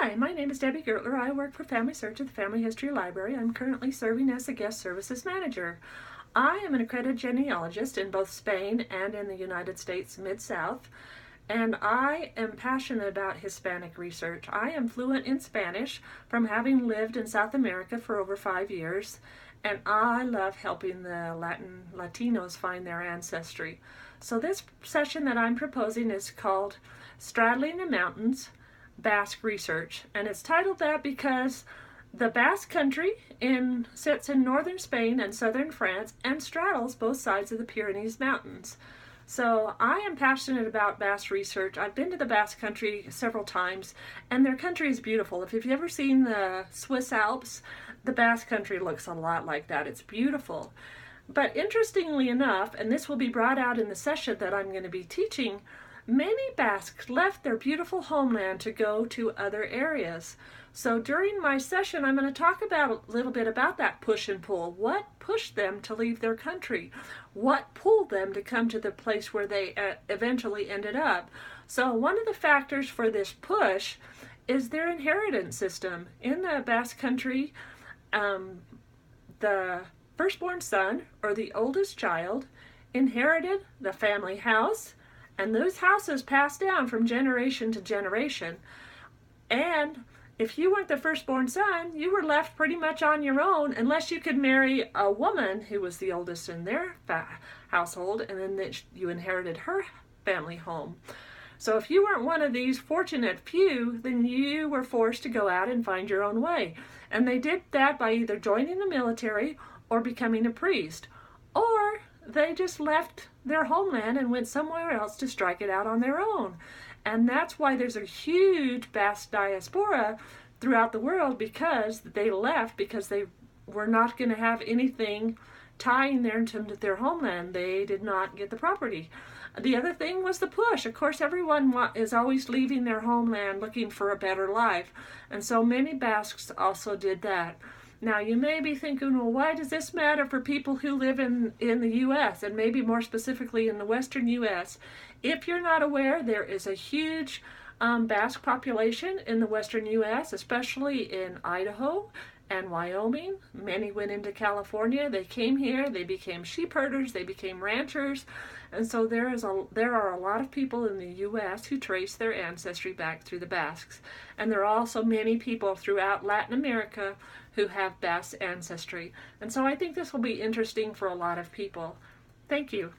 Hi, my name is Debbie Gertler. I work for Family Search at the Family History Library. I'm currently serving as the Guest Services Manager. I am an accredited genealogist in both Spain and in the United States Mid-South, and I am passionate about Hispanic research. I am fluent in Spanish from having lived in South America for over 5 years, and I love helping the Latinos find their ancestry. So this session that I'm proposing is called Straddling the Mountains, Basque Research, and it's titled that because the Basque country sits in northern Spain and southern France and straddles both sides of the Pyrenees Mountains. So I am passionate about Basque research. I've been to the Basque country several times, and their country is beautiful. If you've ever seen the Swiss Alps, the Basque country looks a lot like that. It's beautiful. But interestingly enough, and this will be brought out in the session that I'm going to be teaching, many Basques left their beautiful homeland to go to other areas. So during my session, I'm going to talk about a little bit about that push and pull. What pushed them to leave their country? What pulled them to come to the place where they eventually ended up? So one of the factors for this push is their inheritance system. In the Basque country, the firstborn son or the oldest child inherited the family house, and those houses passed down from generation to generation. And if you weren't the firstborn son, you were left pretty much on your own unless you could marry a woman who was the oldest in their household, and then you inherited her family home. So if you weren't one of these fortunate few, then you were forced to go out and find your own way. And they did that by either joining the military or becoming a priest, or they just left their homeland and went somewhere else to strike it out on their own. And that's why there's a huge Basque diaspora throughout the world, because they left because they were not going to have anything tying them to their homeland. They did not get the property. The other thing was the push. Of course, everyone is always leaving their homeland looking for a better life. And so many Basques also did that. Now, you may be thinking, well, why does this matter for people who live in the U.S. and maybe more specifically in the western U.S.? If you're not aware, there is a huge Basque population in the western U.S., especially in Idaho and Wyoming. Many went into California. They came here. They became sheep herders. They became ranchers. And so there are a lot of people in the U.S. who trace their ancestry back through the Basques. And there are also many people throughout Latin America who have Basque ancestry. And so I think this will be interesting for a lot of people. Thank you.